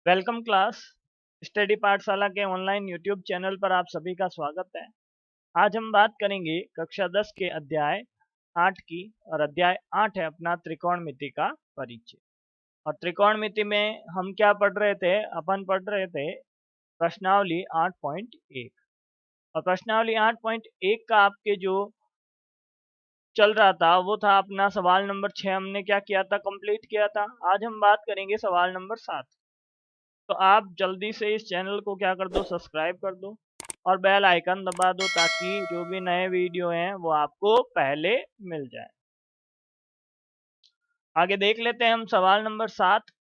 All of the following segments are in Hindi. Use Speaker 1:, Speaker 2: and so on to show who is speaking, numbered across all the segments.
Speaker 1: Welcome class. स्टडी पाठशाला के ऑनलाइन यूट्यूब चैनल पर आप सभी का स्वागत है। आज हम बात करेंगे कक्षा 10 के अध्याय 8 की। और अध्याय 8 है अपना त्रिकोणमिति का परिचय। और त्रिकोणमिति में हम क्या पढ़ रहे थे? अपन पढ़ रहे थे प्रश्नावली 8.1। और प्रश्नावली 8.1 का आपके जो चल रहा था वो था अपना सवाल नंबर 6। हमने क्या किया था? कंप्लीट किया था। आज हम बात करेंगे सवाल नंबर 7। तो आप जल्दी से इस चैनल को क्या कर दो, सब्सक्राइब कर दो और बेल आइकन दबा दो ताकि जो भी नए वीडियो हैं वो आपको पहले मिल जाए। आगे देख लेते हैं हम सवाल नंबर 7।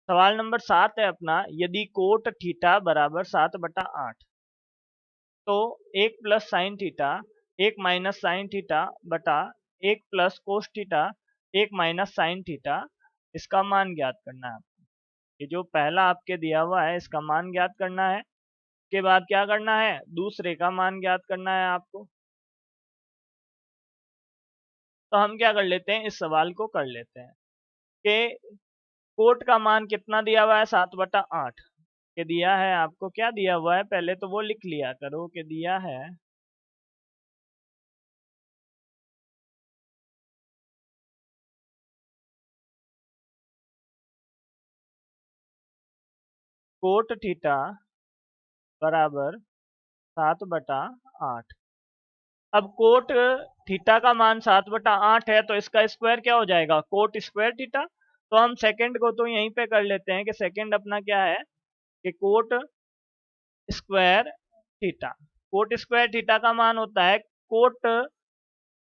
Speaker 1: सवाल नंबर 7 है अपना, यदि कोट थीटा बराबर 7/8 तो 1 plus sine theta 1 minus sine theta बटा 1 plus cos theta 1 minus sine theta, इसका मान ज्ञात करना है। ये जो पहला आपके दिया हुआ है इसका मान ज्ञात करना है। के बाद क्या करना है? दूसरे का मान ज्ञात करना है आपको। तो हम क्या कर लेते हैं, इस सवाल को कर लेते हैं कि कोट का मान कितना दिया हुआ है? 7/8 के दिया है। आपको क्या दिया हुआ है पहले तो वो लिख लिया करो कि दिया है कोट थीटा बराबर 7/8। अब कोट थीटा का मान 7/8 है तो इसका स्क्वायर क्या हो जाएगा? Coat square theta. तो हम सेकंड को तो यहीं पे कर लेते हैं कि सेकंड अपना क्या है कि coat square theta. Coat square theta का मान होता है कोट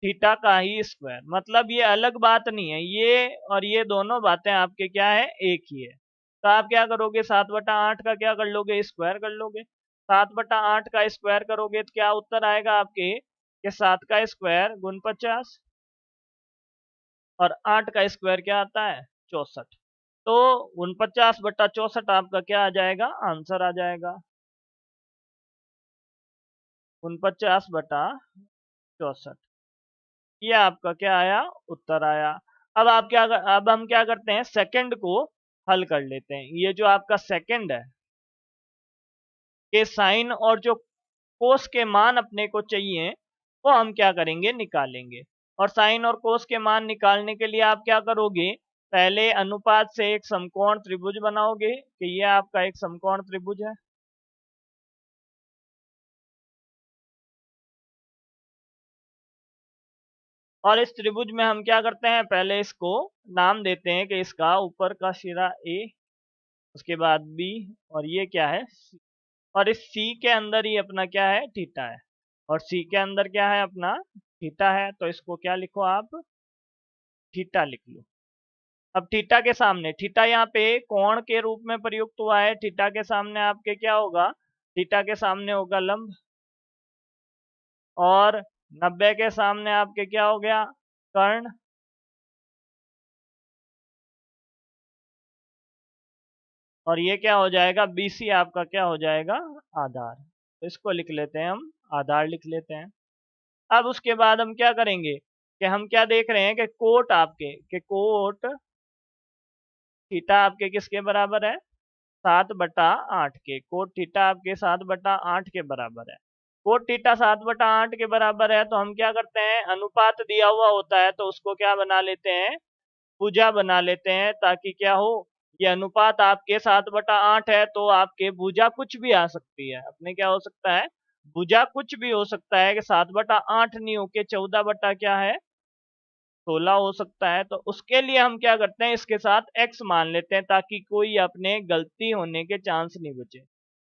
Speaker 1: थीटा का ही स्क्वायर। मतलब ये अलग बात नहीं है, ये और ये दोनों बातें आपके क्या है? एक ही है। तो आप क्या करोगे? 7/8 का क्या कर लोगे? स्क्वायर कर लोगे। 7/8 का स्क्वायर करोगे तो क्या उत्तर आएगा आपके कि 7 का स्क्वायर गुण 50 और 8 का स्क्वायर क्या आता है? 64। तो 49/64 आपका क्या आ जाएगा? आंसर आ जाएगा 49/64। ये आपका क्या आया? उत्तर आया। अब हम क्या करते हैं? सेकंड को हल कर लेते हैं। ये जो आपका सेकंड है के साइन और जो कोस के मान अपने को चाहिए वो हम क्या करेंगे? निकालेंगे। और साइन और कोस के मान निकालने के लिए आप क्या करोगे? पहले अनुपात से एक समकोण त्रिभुज बनाओगे कि ये आपका एक समकोण त्रिभुज है। और इस त्रिभुज में हम क्या करते हैं? पहले इसको नाम देते हैं कि इसका ऊपर का सिरा ए, उसके बाद बी, और ये क्या है? सी। और इस सी के अंदर ही अपना क्या है? थीटा है। और सी के अंदर क्या है? अपना थीटा है। तो इसको क्या लिखो आप? थीटा लिख लो। अब थीटा के सामने, थीटा यहाँ पे कोण के रूप में प्रयुक्त हुआ है। थीटा के सामने आपके क्या होगा? थीटा के सामने होगा लंब। और 90 के सामने आपके क्या हो गया? कर्ण। और ये क्या हो जाएगा? बीसी आपका क्या हो जाएगा? आधार। तो इसको लिख लेते हैं हम, आधार लिख लेते हैं। अब उसके बाद हम क्या करेंगे कि हम क्या देख रहे हैं कि कोट आपके कि कोट थीटा आपके किसके बराबर है? 7/8 के। कोट थीटा आपके 7/8 के बराबर है। कोट थीटा 7/8 के बराबर है तो हम क्या करते हैं? अनुपात दिया हुआ होता है तो उसको क्या बना लेते हैं? भुजा बना लेते हैं ताकि क्या हो? ये अनुपात आपके 7/8 है तो आपके भुजा कुछ भी आ सकती है। अपने क्या हो सकता है? भुजा कुछ भी हो सकता है कि 7/8 नहीं होके 14 बटा क्या है? 16 हो सकता है। तो उसके लिए हम क्या करते हैं? इसके साथ x मान लेते हैं ताकि कोई अपने गलती होने के चांस नहीं बचे,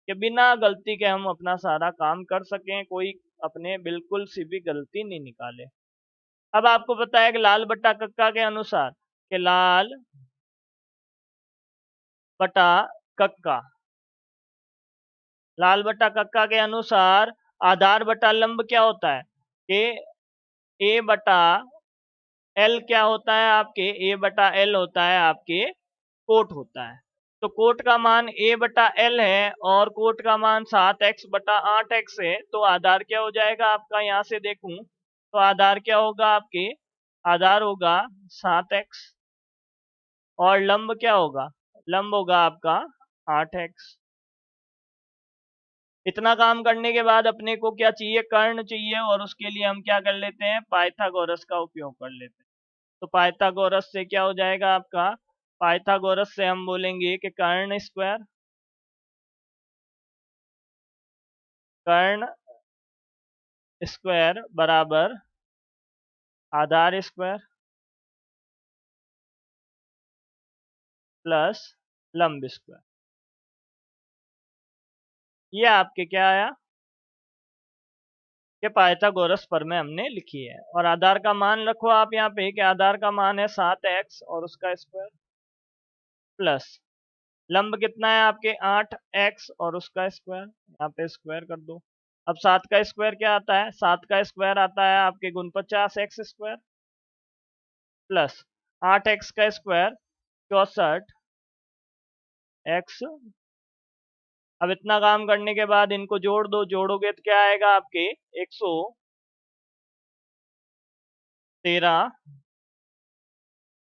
Speaker 1: कि बिना गलती के हम अपना सारा काम कर सकें, कोई अपने बिल्कुल सी भी गलती नहीं निकाले। अब आपको पता है कि लाल बट्टा कक्का के अनुसार कि लाल बटा कक्का, लाल बटा कक्का के अनुसार आधार बटा लंब क्या होता है? कि ए बटा एल क्या होता है आपके? ए बटा एल होता है आपके कोट होता है। तो कोट का मान ए बटा एल है और कोट का मान 7x/8x है। तो आधार क्या हो जाएगा आपका? यहाँ से देखूं तो आधार क्या होगा आपके? आधार होगा 7x और लंब क्या होगा, लंब होगा आपका 8x। इतना काम करने के बाद अपने को क्या चाहिए, कर्ण चाहिए, और उसके लिए हम क्या कर लेते हैं, पाइथागोरस का उपयोग कर लेते हैं। तो पाइथागोरस से क्या हो जाएगा आपका, पाइथागोरस से हम बोलेंगे कि कर्ण स्क्वायर बराबर आधार स्क्वायर प्लस लंब स्क्वायर। ये आपके क्या आया, कि पाइथागोरस प्रमेय हमने लिखी है। और आधार का मान रखो आप यहाँ पे, कि आधार का मान है 7x और उसका स्क्वायर प्लस लंब कितना है आपके 8x और उसका स्क्वायर, यहाँ पे स्क्वायर कर दो। अब 7 का स्क्वायर क्या आता है, 7 का स्क्वायर आता है आपके गुण 50x स्क्वायर प्लस 8x का स्क्वायर 64x। अब इतना काम करने के बाद इनको जोड़ दो, जोड़ोगे तो क्या आएगा आपके 113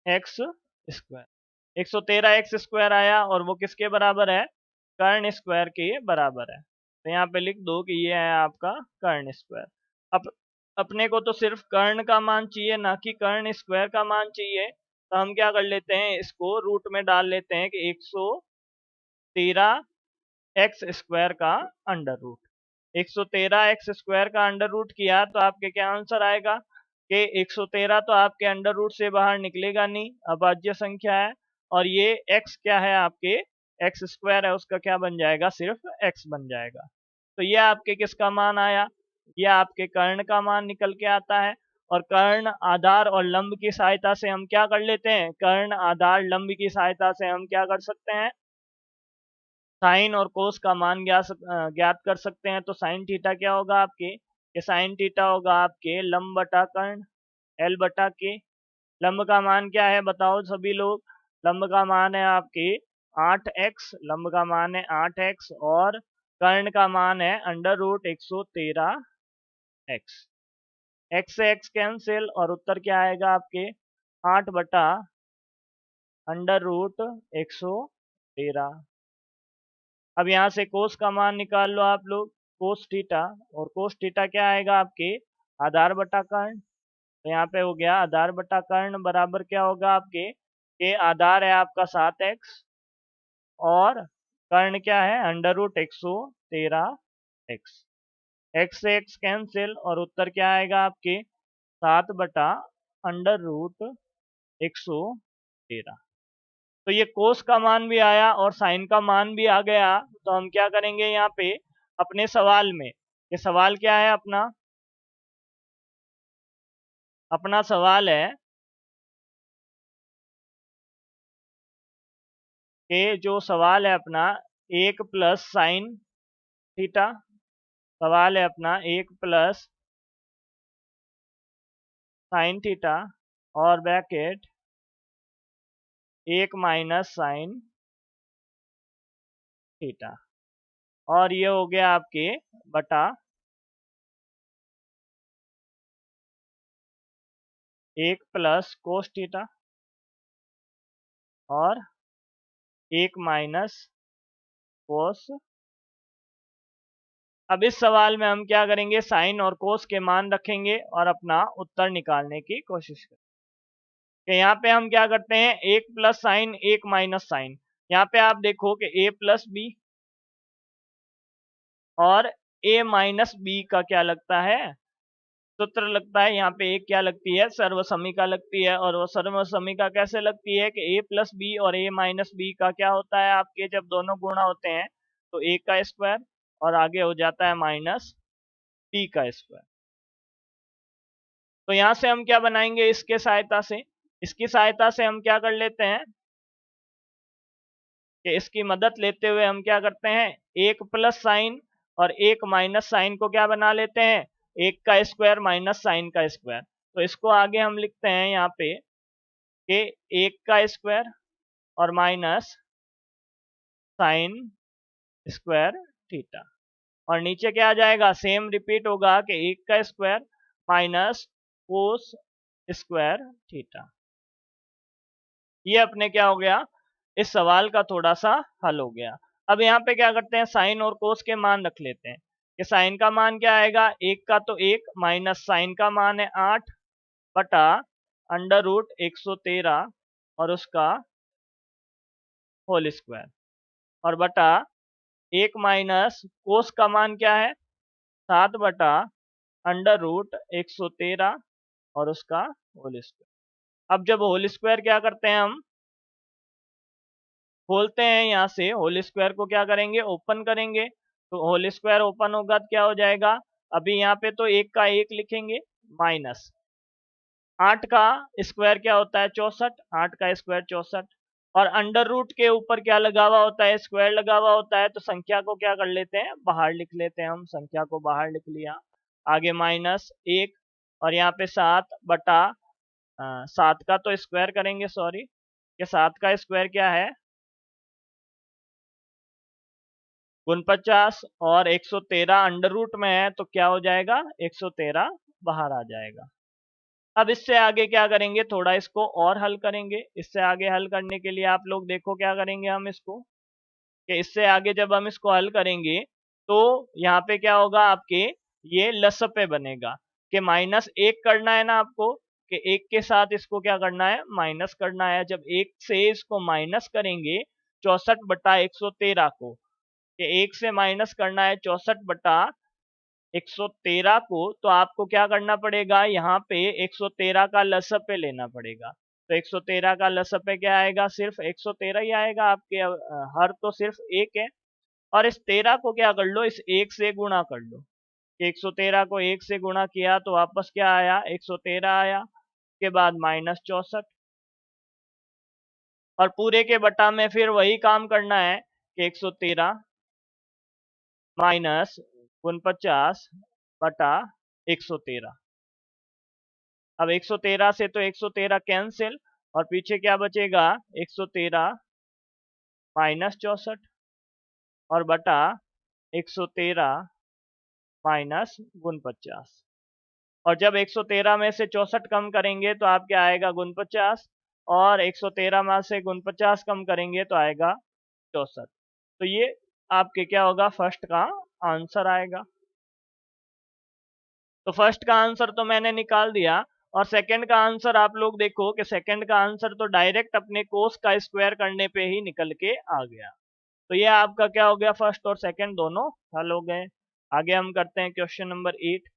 Speaker 1: एक्स स्क्वायर। 113 एक्स स्क्वायर आया, और वो किसके बराबर है, कर्ण स्क्वायर के बराबर है। तो यहाँ पे लिख दो कि ये है आपका कर्ण स्क्वायर। अब अपने को तो सिर्फ कर्ण का मान चाहिए, ना कि कर्ण स्क्वायर का मान चाहिए। तो हम क्या कर लेते हैं, इसको रूट में डाल लेते हैं कि 113 एक्स स्क्वायर का अंडर रूट। 113 एक्स स्क्वायर का अंडर रूट किया तो आपके क्या आंसर आएगा, कि 113 तो आपके अंडर रूट से बाहर निकलेगा नहीं, अभाज्य संख्या है। और ये x क्या है आपके, एक्स स्क्वायर है, उसका क्या बन जाएगा, सिर्फ x बन जाएगा। तो ये आपके किसका मान आया, ये आपके कर्ण का मान निकल के आता है। और कर्ण, आधार और लंब की सहायता से हम क्या कर लेते हैं, कर्ण आधार लंब की सहायता से हम क्या कर सकते हैं, साइन और कोस का मान ज्ञात कर सकते हैं। तो साइन थीटा क्या होगा आपके, ये साइन थीटा होगा आपके लंब बटा कर्ण, एल बटा के। लंब का मान क्या है बताओ सभी लोग, लंब का मान है आपके 8x, लंब का मान है 8x, और कर्ण का मान है अंडर रूट 113x। x से x कैंसिल, और उत्तर क्या आएगा आपके 8 बटा अंडर रूट 113। अब यहाँ से कोस का मान निकाल लो आप लोग, कोस थीटा। और कोस थीटा क्या आएगा आपके, आधार बटा कर्ण। तो यहाँ पे हो गया आधार बटा कर्ण बराबर क्या होगा आपके, के आधार है आपका 7x और कर्ण क्या है अंडर रूट 113x। x से x कैंसिल, और उत्तर क्या आएगा आपके 7 बटा अंडर रूट 113। तो ये कोस का मान भी आया और साइन का मान भी आ गया। तो हम क्या करेंगे यहाँ पे अपने सवाल में, ये सवाल क्या है अपना, अपना सवाल है कि जो सवाल है अपना 1 प्लस साइन थीटा, सवाल है अपना 1 प्लस साइन थीटा और ब्रैकेट 1 माइनस साइन थीटा, और ये हो गया आपके बटा 1 प्लस कोस थीटा और 1 माइनस कोस। अब इस सवाल में हम क्या करेंगे, साइन और कोस के मान रखेंगे और अपना उत्तर निकालने की कोशिश करेंगे। यहाँ पे हम क्या करते हैं, 1 प्लस साइन 1 माइनस साइन। यहाँ पे आप देखो कि a प्लस बी और a माइनस बी का क्या लगता है, सूत्र लगता है। यहाँ पे एक क्या लगती है, सर्वसमीका लगती है। और वो सर्वसमीका कैसे लगती है कि a प्लस बी और a माइनस बी का क्या होता है आपके, जब दोनों गुणा होते हैं तो a का स्क्वायर और आगे हो जाता है माइनस b का स्क्वायर। तो यहाँ से हम क्या बनाएंगे, इसके सहायता से, इसकी सहायता से हम क्या कर लेते हैं कि इसकी मदद लेते हुए हम क्या करते हैं, 1 प्लस साइन और 1 माइनस साइन को क्या बना लेते हैं, 1 का स्क्वायर माइनस साइन का स्क्वायर। तो इसको आगे हम लिखते हैं यहाँ पे कि 1 का स्क्वायर और माइनस साइन स्क्वायर थीटा, और नीचे क्या आ जाएगा, सेम रिपीट होगा कि 1 का square minus cos square theta. ये अपने क्या हो गया, इस सवाल का थोड़ा सा हल हो गया। अब यहाँ पे क्या करते हैं, साइन और कोस के मान रख लेते हैं कि साइन का मान क्या आएगा, एक का तो एक माइनस साइन का मान है 8 बटा अंडर रूट 113 और उसका होल स्क्वायर, और बटा एक माइनस कोस का मान क्या है 7 बटा अंडर रूट 113 और उसका होल स्क्वायर। अब जब होल स्क्वायर क्या करते हैं, हम खोलते हैं, यहाँ से होल स्क्वायर को क्या करेंगे, ओपन करेंगे, तो होल स्क्वायर ओपन होगा तो क्या हो जाएगा, अभी यहाँ पे तो एक का एक लिखेंगे माइनस 8 का स्क्वायर क्या होता है 64, 8 का स्क्वायर 64, और अंडर रूट के ऊपर क्या लगा हुआ होता है, स्क्वायर लगा हुआ होता है, तो संख्या को क्या कर लेते हैं, बाहर लिख लेते हैं, हम संख्या को बाहर लिख लिया, आगे माइनस एक, और यहाँ पे 7 बटा 7 का तो स्क्वायर करेंगे, सॉरी, ये 7 का स्क्वायर क्या है 49, और 113 अंडर रूट में है तो क्या हो जाएगा 113 बाहर आ जाएगा। अब इससे आगे क्या करेंगे, थोड़ा इसको और हल करेंगे, इससे आगे हल करने के लिए आप लोग देखो क्या करेंगे हम इसको, कि इससे आगे जब हम इसको हल करेंगे तो यहाँ पे क्या होगा आपके, ये लसपे बनेगा कि माइनस एक करना है ना आपको, कि एक के साथ इसको क्या करना है, माइनस करना है, जब एक से इसको माइनस करेंगे 64 बटा 113 को, कि एक से माइनस करना है 64 बटा 113 को, तो आपको क्या करना पड़ेगा, यहाँ पे 113 का लसपे लेना पड़ेगा, तो 113 का लसपे क्या आएगा, सिर्फ 113 ही आएगा आपके, हर तो सिर्फ एक है, और इस 13 को क्या कर लो, इस एक से गुणा कर लो, 113 को एक से गुणा किया तो वापस क्या आया 113 आया, के बाद माइनस 64, और पूरे के बटा में फिर वही काम करना है कि 113 माइनस 49 बटा 113। अब 113 से तो 113 कैंसिल, और पीछे क्या बचेगा 113 माइनस 64 और बटा 113 माइनस 49, और जब 113 में से 64 कम करेंगे तो आपके आएगा 49, और 113 में से 49 कम करेंगे तो आएगा 64, तो ये आपके क्या होगा, फर्स्ट का आंसर आएगा। तो फर्स्ट का आंसर तो मैंने निकाल दिया, और सेकंड का आंसर आप लोग देखो कि सेकंड का आंसर तो डायरेक्ट अपने कोस का स्क्वायर करने पे ही निकल के आ गया, तो ये आपका क्या हो गया, फर्स्ट और सेकंड दोनों हल हो गए। आगे हम करते हैं क्वेश्चन नंबर 8।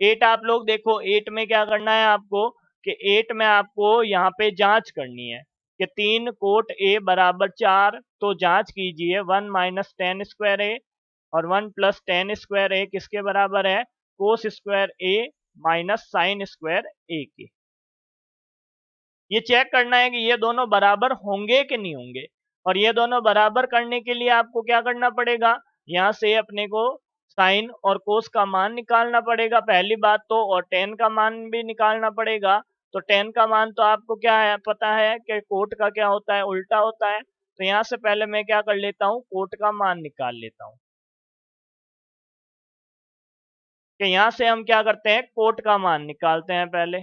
Speaker 1: 8 आप लोग देखो, 8 में क्या करना है आपको, कि 8 में आपको यहाँ पे जांच करनी है कि 3 कोट ए बराबर 4, तो जांच कीजिए 1 माइनस टेन स्क्वायर ए और 1 प्लस टेन स्क्वायर ए किसके बराबर है, कोस स्क्वायर ए माइनस साइन स्क्वायर ए के। ये चेक करना है कि ये दोनों बराबर होंगे कि नहीं होंगे, और ये दोनों बराबर करने के लिए आपको क्या करना पड़ेगा, यहाँ से अपने को साइन और कोस का मान निकालना पड़ेगा पहली बात तो, और टेन का मान भी निकालना पड़ेगा। तो टेन का मान तो आपको क्या है, पता है कि कोट का क्या होता है, उल्टा होता है, तो यहाँ से पहले मैं क्या कर लेता हूँ, कोट का मान निकाल लेता हूँ, कि यहाँ से हम क्या करते हैं, कोट का मान निकालते हैं पहले।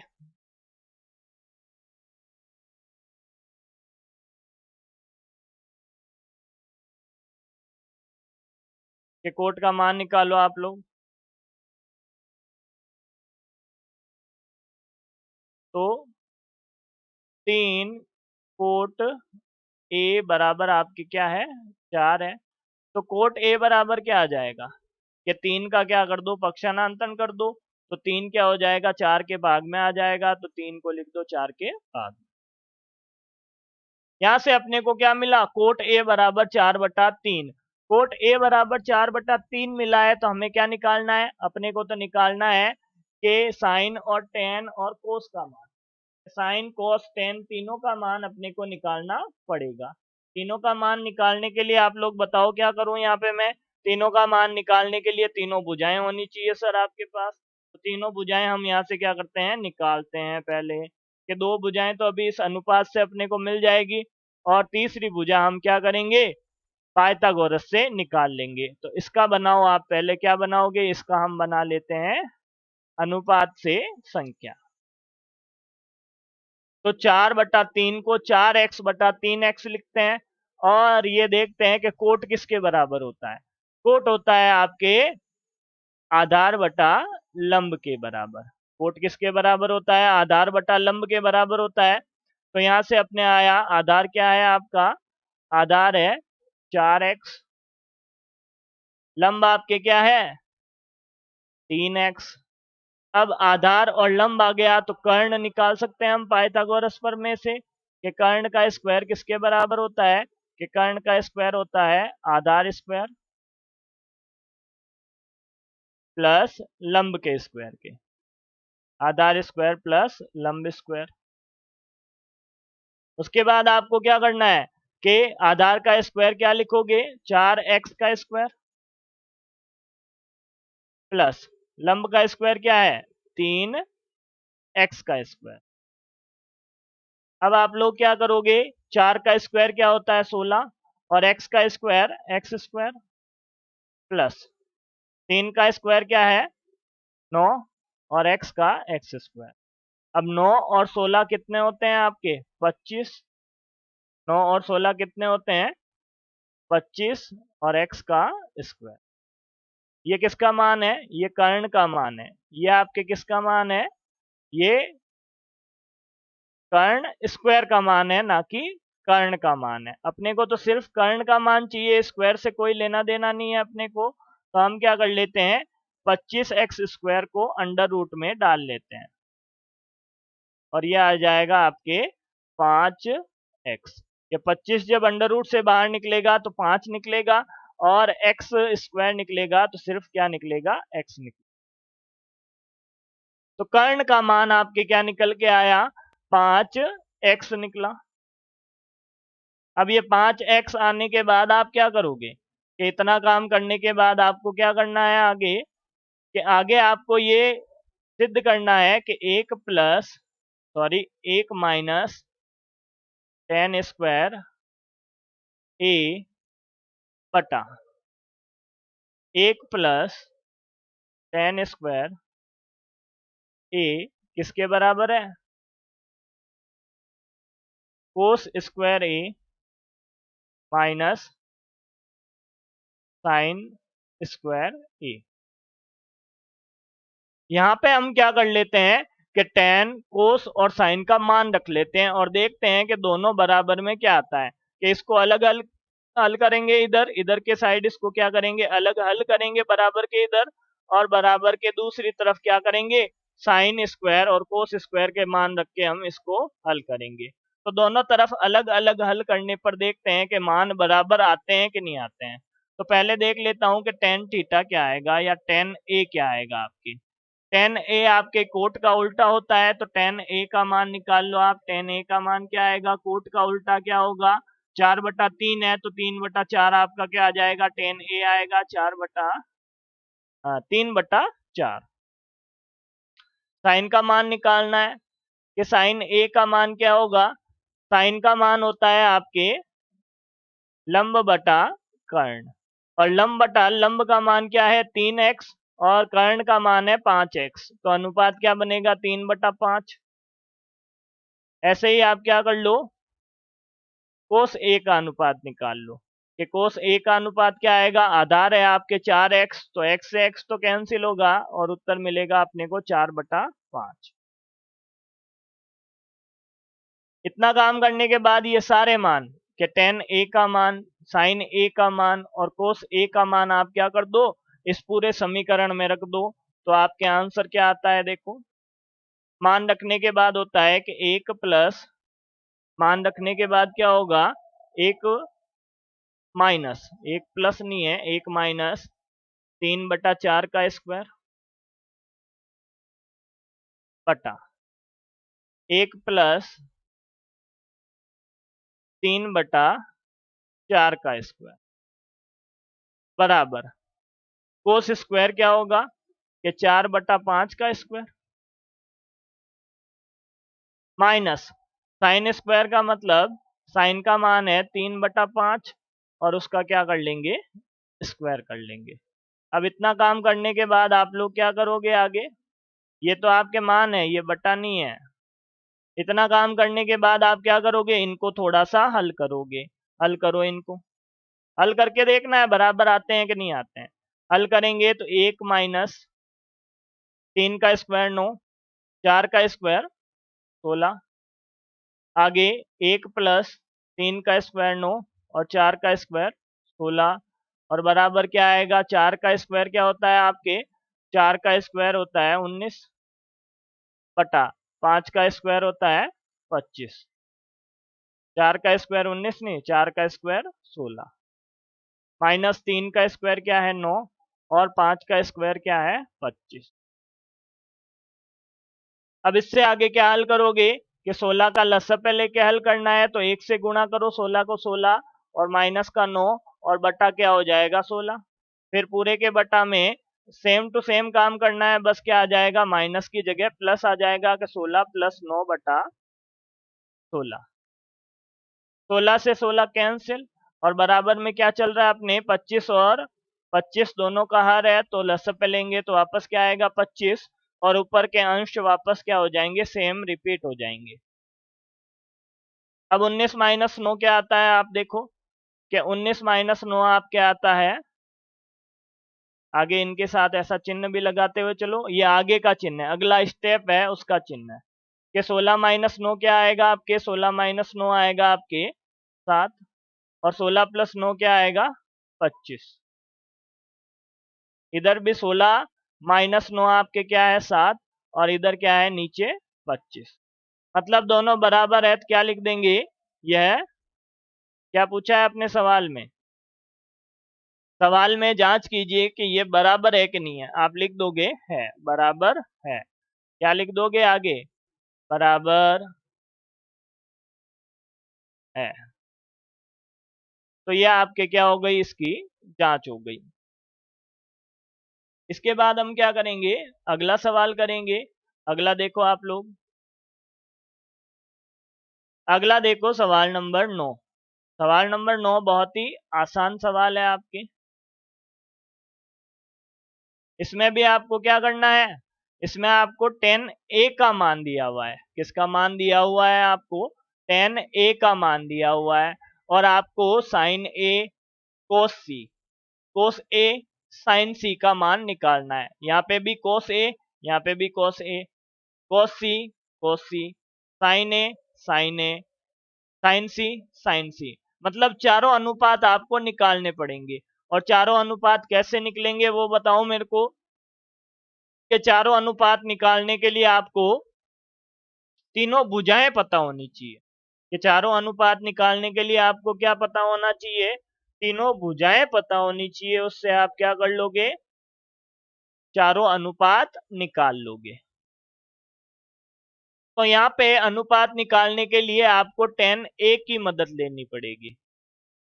Speaker 1: कि कोट का मान निकालो आप लोग, तो 3 कोट ए बराबर आपकी क्या है 4 है, तो कोट ए बराबर क्या आ जाएगा, कि 3 का क्या कर दो, पक्षांतरण कर दो, तो 3 क्या हो जाएगा 4 के भाग में आ जाएगा, तो 3 को लिख दो 4 के भाग में। यहाँ से अपने को क्या मिला, कोट ए बराबर 4/3, कोट ए बराबर 4/3 मिला है, तो हमें क्या निकालना है, अपने को तो निकालना है कि साइन और टेन और कोस का मान, साइन कोस टेन तीनों का मान अपने को निकालना पड़ेगा। तीनों का मान निकालने के लिए आप लोग बताओ क्या करूं, यहाँ पे मैं तीनों का मान निकालने के लिए तीनों भुजाएं होनी चाहिए सर आपके पास, तो तीनों भुजाएं हम यहाँ से क्या करते हैं, निकालते हैं पहले, कि दो भुजाएं तो अभी इस अनुपात से अपने को मिल जाएगी, और तीसरी भुजा हम क्या करेंगे, पाइथागोरस से निकाल लेंगे। तो इसका बनाओ आप, पहले क्या बनाओगे, इसका हम बना लेते हैं अनुपात से संख्या। तो 4/3 को 4x/3x लिखते हैं, और ये देखते हैं कि कोट किसके बराबर होता है। कोट होता है आपके आधार बटा लंब के बराबर। कोट किसके बराबर होता है? आधार बटा लंब के बराबर होता है। तो यहां से अपने आया आधार क्या है आपका? आधार है 4x, लंब आपके क्या है? 3x। अब आधार और लंब आ गया तो कर्ण निकाल सकते हैं हम पाइथागोरस प्रमेय से कि कर्ण का स्क्वायर किसके बराबर होता है? कि कर्ण का स्क्वायर होता है आधार स्क्वायर प्लस लंब के स्क्वायर के। आधार स्क्वायर प्लस लंब स्क्वायर। उसके बाद आपको क्या करना है कि आधार का स्क्वायर क्या लिखोगे? 4x का स्क्वायर प्लस लंब का स्क्वायर क्या है? 3x का स्क्वायर। अब आप लोग क्या करोगे? 4 का स्क्वायर क्या होता है? 16, और x का स्क्वायर x स्क्वायर प्लस 3 का स्क्वायर क्या है? 9, और x का x स्क्वायर। अब 9 और 16 कितने होते हैं आपके? 25। 9 और 16 कितने होते हैं? 25, और x का स्क्वायर। ये किसका मान है? ये कर्ण का मान है। ये आपके किसका मान है? ये कर्ण स्क्वायर का मान है, ना कि कर्ण का मान है। अपने को तो सिर्फ कर्ण का मान चाहिए, स्क्वायर से कोई लेना देना नहीं है अपने को। तो हम क्या कर लेते हैं? 25x स्क्वायर को अंडर रूट में डाल लेते हैं, और ये आ जाएगा आपके 5x। ये 25 जब अंडर रूट से बाहर निकलेगा तो 5 निकलेगा, और x स्क्वायर निकलेगा तो सिर्फ क्या निकलेगा? x निकलेगा। तो कर्ण का मान आपके क्या निकल के आया? 5x निकला। अब ये 5x आने के बाद आप क्या करोगे कि इतना काम करने के बाद आपको क्या करना है आगे? कि आगे आपको ये सिद्ध करना है कि 1 माइनस टेन स्क्वायर ए बटा 1 + tan² ए किसके बराबर है? कोस स्क्वायर ए माइनस साइन स्क्वायर ए। यहाँ पे हम क्या कर लेते हैं कि टेन, कोस और साइन का मान रख लेते हैं, और देखते हैं कि दोनों बराबर में क्या आता है। कि इसको अलग अलग हल करेंगे, इधर इधर के साइड इसको क्या करेंगे? अलग हल करेंगे बराबर के इधर, और बराबर के दूसरी तरफ क्या करेंगे? साइन स्क्वायर और कोस स्क्वायर के मान रख के हम इसको हल करेंगे। तो दोनों तरफ अलग अलग हल करने पर देखते हैं कि मान बराबर आते हैं कि नहीं आते हैं। तो पहले देख लेता हूं कि टेन थीटा क्या आएगा, या टेन ए क्या आएगा आपकी। टेन ए आपके कोट का उल्टा होता है, तो टेन ए का मान निकाल लो आप। टेन ए का मान क्या आएगा? कोट का उल्टा क्या होगा? 4/3 है, तो 3/4 आपका क्या आ जाएगा? टेन ए आएगा 3/4। साइन का मान निकालना है कि साइन ए का मान क्या होगा? साइन का मान होता है आपके लंब बटा कर्ण, और लंब बटा लंब का मान क्या है? 3x, और कर्ण का मान है 5x। तो अनुपात क्या बनेगा? 3/5। ऐसे ही आप क्या कर लो? कोस ए का अनुपात निकाल लो कि कोस ए का अनुपात क्या आएगा? आधार है आपके 4x, तो x से x तो कैंसिल होगा, और उत्तर मिलेगा अपने को 4/5। इतना काम करने के बाद ये सारे मान कि टेन ए का मान, साइन ए का मान और कोस ए का मान आप क्या कर दो? इस पूरे समीकरण में रख दो। तो आपके आंसर क्या आता है? देखो, मान रखने के बाद होता है कि 1 + मान रखने के बाद क्या होगा? 1 माइनस, 1 प्लस नहीं है, 1 माइनस 3/4 का स्क्वायर बटा 1 + 3/4 का स्क्वायर बराबर कोस स्क्वायर क्या होगा? कि 4/5 का स्क्वायर माइनस साइन स्क्वायर का मतलब साइन का मान है 3/5, और उसका क्या कर लेंगे? स्क्वायर कर लेंगे। अब इतना काम करने के बाद आप लोग क्या करोगे आगे? ये तो आपके मान है, ये बटा नहीं है, इतना काम करने के बाद आप क्या करोगे, इनको थोड़ा सा हल करोगे। हल करो इनको, हल करके देखना है बराबर आते हैं कि नहीं आते हैं। हल करेंगे तो 1 माइनस 3 का स्क्वायर 9, 4 का स्क्वायर 16, आगे 1 प्लस 3 का स्क्वायर 9 और 4 का स्क्वायर 16, और बराबर क्या आएगा, 4 का स्क्वायर क्या होता है आपके, 4 का स्क्वायर होता है 19 बटा 5 का स्क्वायर होता है 25। 4 का स्क्वायर 19 नहीं, 4 का स्क्वायर 16, माइनस 3 का स्क्वायर क्या है 9 और 5 का स्क्वायर क्या है 25। अब इससे आगे क्या हल करोगे कि 16 का लसअ लेके हल करना है, तो 1 से गुणा करो 16 को, 16 और माइनस का 9 और बटा क्या हो जाएगा 16। फिर पूरे के बटा में सेम टू सेम काम करना है, बस क्या आ जाएगा, माइनस की जगह प्लस आ जाएगा कि 16 प्लस 9 बटा 16। 16 से 16 कैंसिल, और बराबर में क्या चल रहा है अपने 25 और 25 दोनों का हर है, तो लसअ पे लेंगे तो वापस क्या आएगा 25, और ऊपर के अंश वापस क्या हो जाएंगे, सेम रिपीट हो जाएंगे। अब 19 माइनस 9 क्या आता है, आप देखो कि 19 माइनस 9 आप क्या आता है, आगे इनके साथ ऐसा चिन्ह भी लगाते हुए चलो, ये आगे का चिन्ह है, अगला स्टेप है उसका चिन्ह है कि 16 माइनस 9 क्या आएगा आपके, 16 माइनस 9 आएगा आपके 7, और 16 प्लस 9 क्या आएगा 25। इधर भी 16 माइनस 9 आपके क्या है 7, और इधर क्या है नीचे 25, मतलब दोनों बराबर है, तो क्या लिख देंगे, यह क्या पूछा है अपने सवाल में, सवाल में जांच कीजिए कि ये बराबर है कि नहीं है, आप लिख दोगे है, बराबर है, क्या लिख दोगे आगे, बराबर है। तो ये आपके क्या हो गई, इसकी जांच हो गई। इसके बाद हम क्या करेंगे, अगला सवाल करेंगे। अगला देखो आप लोग, अगला देखो सवाल नंबर 9। सवाल नंबर 9 बहुत ही आसान सवाल है आपके। इसमें भी आपको क्या करना है, इसमें आपको 10a का मान दिया हुआ है, किसका मान दिया हुआ है आपको, 10a का मान दिया हुआ है, और आपको sine a cos c, cos a sine c का मान निकालना है। यहाँ पे भी कोस a, यहाँ पे भी cos a, cos c cos c, sine a sine a, sine C sine C, मतलब चारों अनुपात आपको निकालने पड़ेंगे। और चारों अनुपात कैसे निकलेंगे वो बताओ मेरे को, कि चारों अनुपात निकालने के लिए आपको तीनों भुजाएं पता होनी चाहिए, कि चारों अनुपात निकालने के लिए आपको क्या पता होना चाहिए, तीनों भुजाएं पता होनी चाहिए, उससे आप क्या कर लोगे, चारों अनुपात निकाल लोगे। तो यहाँ पे अनुपात निकालने के लिए आपको 10a की मदद लेनी पड़ेगी।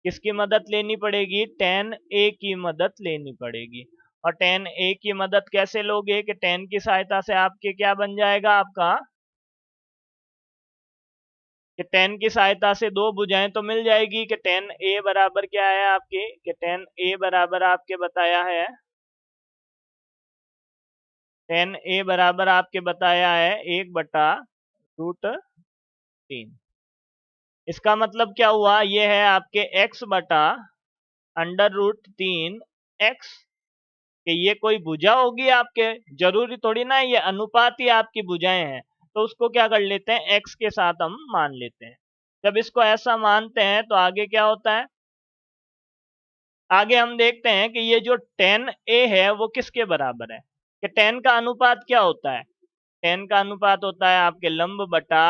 Speaker 1: किसकी मदद लेनी पड़ेगी, 10a की मदद लेनी पड़ेगी। और 10a की मदद कैसे लोगे, कि 10 की सहायता से आपके क्या बन जाएगा आपका, कि 10 की सहायता से दो भुजाएं तो मिल जाएगी, कि 10a बराबर क्या है आपके, कि 10a बराबर आपके बताया है, 10a बराबर आपके बताया है 1/√3। इसका मतलब क्या हुआ, ये है आपके x/√3x, कि ये कोई भुजा होगी आपके, जरूरी थोड़ी ना ये अनुपात ही आपकी भुजाएं हैं, तो उसको क्या कर लेते हैं, x के साथ हम मान लेते हैं। जब इसको ऐसा मानते हैं तो आगे क्या होता है, आगे हम देखते हैं कि ये जो 10a है वो किसके बराबर है, कि 10 का अनुपात क्या होता है, 10 का अनुपात होता है आपके लंब बटा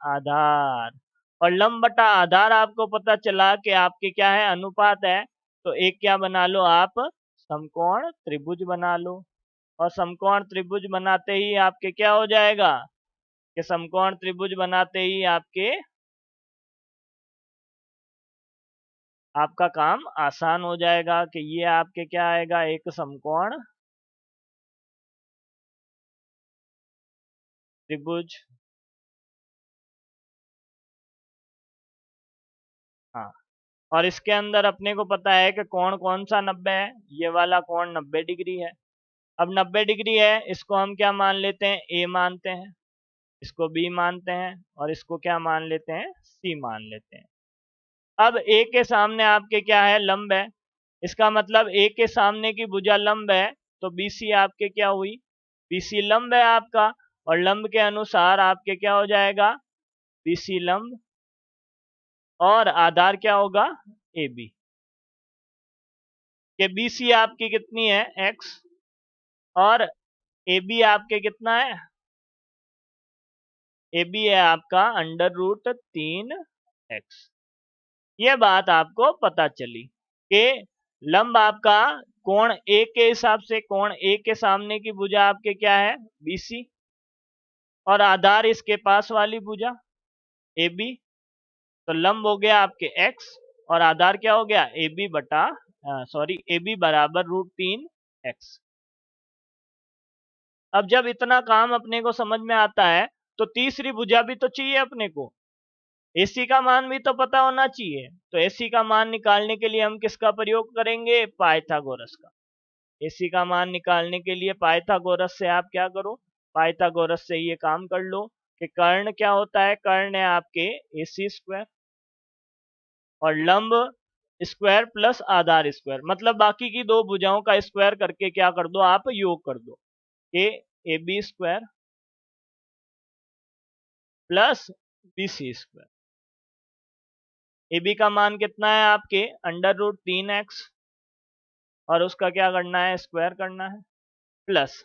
Speaker 1: आधार, और लंब बटा आधार आपको पता चला कि आपके क्या है, अनुपात है, तो एक क्या बना लो आप, समकोण त्रिभुज बना लो। और समकोण त्रिभुज बनाते ही आपके क्या हो जाएगा, कि समकोण त्रिभुज बनाते ही आपका काम आसान हो जाएगा, कि ये आपके क्या आएगा, एक समकोण त्रिभुज। हाँ, और इसके अंदर अपने को पता है कि कोण कौन सा 90 है, ये वाला कोण 90 डिग्री है। अब 90 डिग्री है, इसको हम क्या मान लेते हैं, ए मानते हैं। इसको बी मानते हैं और इसको क्या मान लेते हैं, सी मान लेते हैं। अब ए के सामने आपके क्या है, लंब है, इसका मतलब ए के सामने की भुजा लंब है, तो बीसी आपके क्या हुई, बीसी लंब है आपका, और लंब के अनुसार आपके क्या हो जाएगा, बीसी लंब, और आधार क्या होगा, ए बी। के बीसी आपकी कितनी है, एक्स, और ए बी आपके कितना है, ए बी है आपका √3x। ये बात आपको पता चली कि लंब आपका कोण ए के हिसाब से, कोण ए के सामने की भुजा आपके क्या है, बीसी, और आधार इसके पास वाली भुजा ए बी, तो लंब हो गया आपके x, और आधार क्या हो गया, ए बी बटा सॉरी ए बी बराबर √3x। अब जब इतना काम अपने को समझ में आता है, तो तीसरी भुजा भी तो चाहिए अपने को, एसी का मान भी तो पता होना चाहिए। तो एसी का मान निकालने के लिए हम किसका प्रयोग करेंगे, पाइथागोरस का। एसी का मान निकालने के लिए पाइथागोरस से आप क्या करो, पाइथागोरस से ये काम कर लो कि कर्ण क्या होता है, कर्ण है आपके एसी स्क्वायर, और लंब स्क्वायर प्लस आधार स्क्वायर, मतलब बाकी की दो भुजाओं का स्क्वायर करके क्या कर दो, आप योग कर दो कि A B square plus B C square. A B का मान कितना है आपके √3x, और उसका क्या करना है, स्क्वायर करना है, प्लस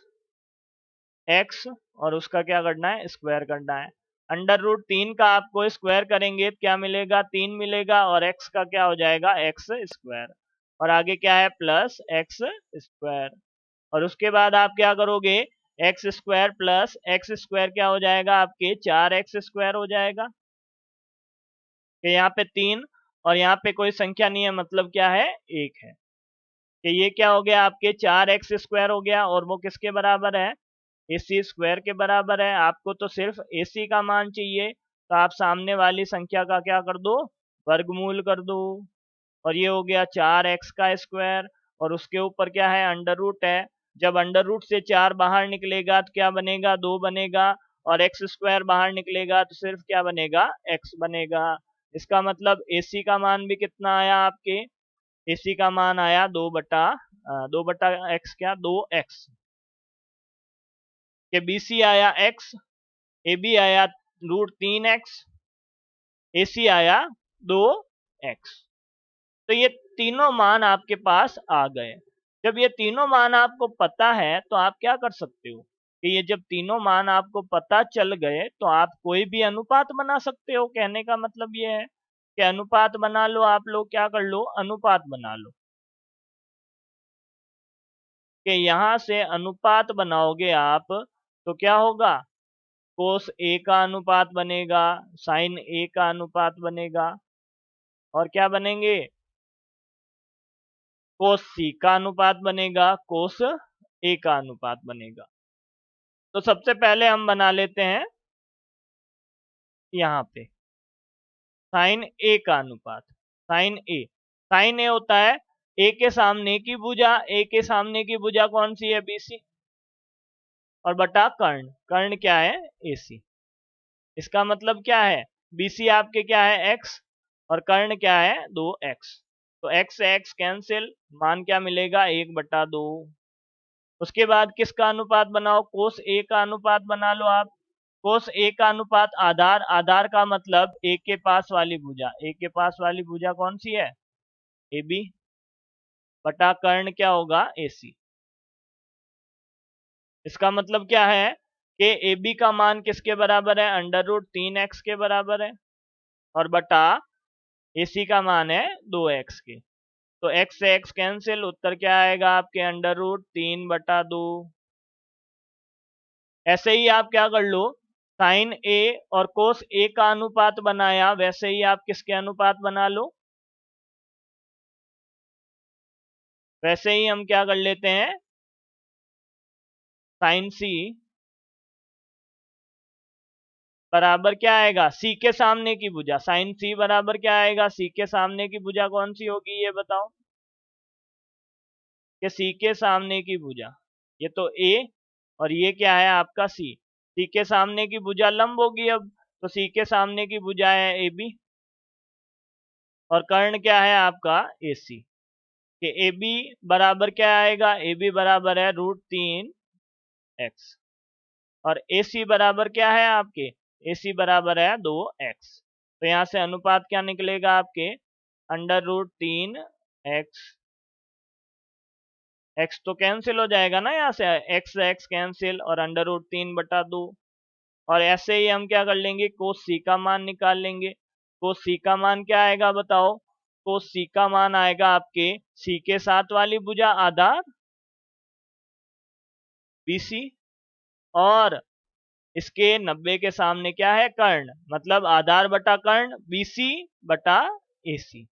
Speaker 1: x, और उसका क्या करना है, स्क्वायर करना है। √3 का आपको स्क्वायर करेंगे तो क्या मिलेगा, 3 मिलेगा, और x का क्या हो जाएगा, x स्क्वायर, और आगे क्या है, प्लस x स्क्वायर, और उसके बाद आप क्या करोगे, x square plus x square क्या हो जाएगा आपके, 4x स्क्वायर हो जाएगा, कि यहाँ पे 3 और यहाँ पे कोई संख्या नहीं है, मतलब क्या है, 1 है, कि ये क्या हो गया आपके 4x स्क्वायर हो गया, और वो किसके बराबर है, AC स्क्वायर के बराबर है। आपको तो सिर्फ AC का मान चाहिए, तो आप सामने वाली संख्या का क्या कर दो, वर्गमूल कर दो, और ये हो गया 4x का स्क्वायर, और उसके ऊपर क्या है, अंडर रूट है। जब अंडर रूट से 4 बाहर निकलेगा तो क्या बनेगा, 2 बनेगा, और x स्क्वायर बाहर निकलेगा तो सिर्फ क्या बनेगा, x बनेगा। इसका मतलब AC का मान भी कितना आया आपके, AC का मान आया 2 बटा x, क्या 2x, के BC आया x, AB आया √3x, AC आया 2x। तो ये तीनों मान आपके पास आ गए। जब ये तीनों मान आपको पता है तो आप क्या कर सकते हो कि ये जब तीनों मान आपको पता चल गए तो आप कोई भी अनुपात बना सकते हो। कहने का मतलब ये है कि अनुपात बना लो, आप लोग क्या कर लो, अनुपात बना लो, कि यहाँ से अनुपात बनाओगे आप तो क्या होगा, कोस ए का अनुपात बनेगा, साइन ए का अनुपात बनेगा, और क्या बनेंगे, कोस सी का अनुपात बनेगा, कोस ए का अनुपात बनेगा। तो सबसे पहले हम बना लेते हैं यहाँ पे साइन ए का अनुपात। साइन ए होता है ए के सामने की भुजा, ए के सामने की भुजा कौन सी है, बीसी, और बटा कर्ण, कर्ण क्या है, एसी। इसका मतलब क्या है, बीसी आपके क्या है, एक्स, और कर्ण क्या है, 2x। तो x से x कैंसिल, मान क्या मिलेगा, 1/2। उसके बाद किसका अनुपात बनाओ, कोस ए का अनुपात बना लो आप। कोस ए का अनुपात आधार, आधार का मतलब ए के पास वाली भुजा, ए के पास वाली भुजा कौन सी है, ए बी, बटा कर्ण क्या होगा, एसी। इसका मतलब क्या है कि ए बी का मान किसके बराबर है, √3x के बराबर है, और बटा एसी का मान है 2x के। तो x से x कैंसिल, उत्तर क्या आएगा आपके, √3/2। ऐसे ही आप क्या कर लो, साइन ए और कोस ए का अनुपात बनाया, वैसे ही आप किसके अनुपात बना लो, वैसे ही हम क्या कर लेते हैं, साइन सी बराबर क्या आएगा, सी के सामने की भुजा, साइन सी बराबर क्या आएगा, सी के सामने की भुजा कौन सी होगी, ये बताओ, कि सी के सामने की भुजा, ये तो ए और ये क्या है आपका सी, सी के सामने की भुजा लंब होगी अब, तो सी के सामने की भुजा है ए बी, और कर्ण क्या है आपका ए सी, कि ए बी बराबर क्या आएगा, ए बी बराबर है √3x, और ए सी बराबर क्या है आपके, ए सी बराबर है 2x। तो यहाँ से अनुपात क्या निकलेगा आपके, √3x, x तो कैंसिल हो जाएगा ना यहाँ से, x x कैंसिल, और √3/2। और ऐसे ही हम क्या कर लेंगे, कोस सी का मान निकाल लेंगे। कोस सी का मान क्या आएगा बताओ, कोस सी का मान आएगा आपके सी के साथ वाली भुजा आधार BC, और इसके 90 के सामने क्या है, कर्ण, मतलब आधार बटा कर्ण BC बटा AC।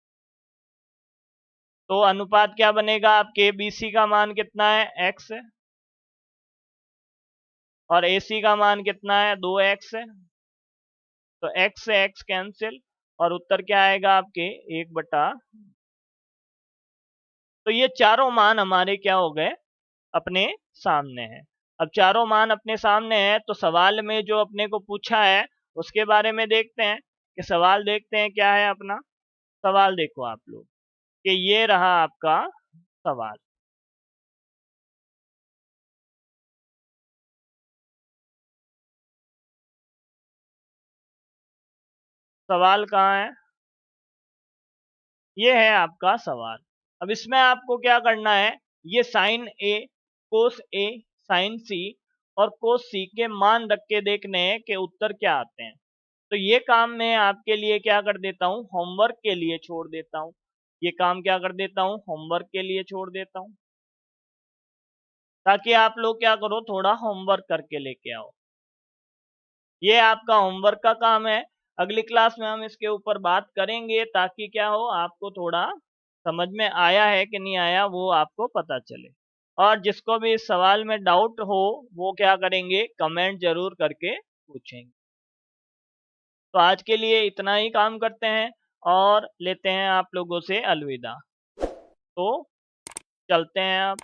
Speaker 1: तो अनुपात क्या बनेगा आपके, BC का मान कितना है x है, और AC का मान कितना है 2x है, तो x से x कैंसिल, और उत्तर क्या आएगा आपके 1/। तो ये चारों मान हमारे क्या हो गए, अपने सामने हैं। अब चारों मान अपने सामने हैं, तो सवाल में जो अपने को पूछा है उसके बारे में देखते हैं, कि सवाल देखते हैं क्या है अपना सवाल। देखो आप लोग कि ये रहा आपका सवाल। सवाल कहाँ है, ये है आपका सवाल। अब इसमें आपको क्या करना है, ये साइन ए, कोस ए, साइन सी और कोस सी के मान रख के देखने हैं कि उत्तर क्या आते हैं। तो ये काम मैं आपके लिए क्या कर देता हूँ, होमवर्क के लिए छोड़ देता हूँ। ये काम क्या कर देता हूँ, होमवर्क के लिए छोड़ देता हूँ, ताकि आप लोग क्या करो, थोड़ा होमवर्क करके लेके आओ। ये आपका होमवर्क का काम है। अगली क्लास में हम इसके ऊपर बात करेंगे, ताकि क्या हो, आपको थोड़ा समझ में आया है कि नहीं आया वो आपको पता चले। और जिसको भी इस सवाल में डाउट हो वो क्या करेंगे, कमेंट जरूर करके पूछेंगे। तो आज के लिए इतना ही काम करते हैं, और लेते हैं आप लोगों से अलविदा। तो चलते हैं आप।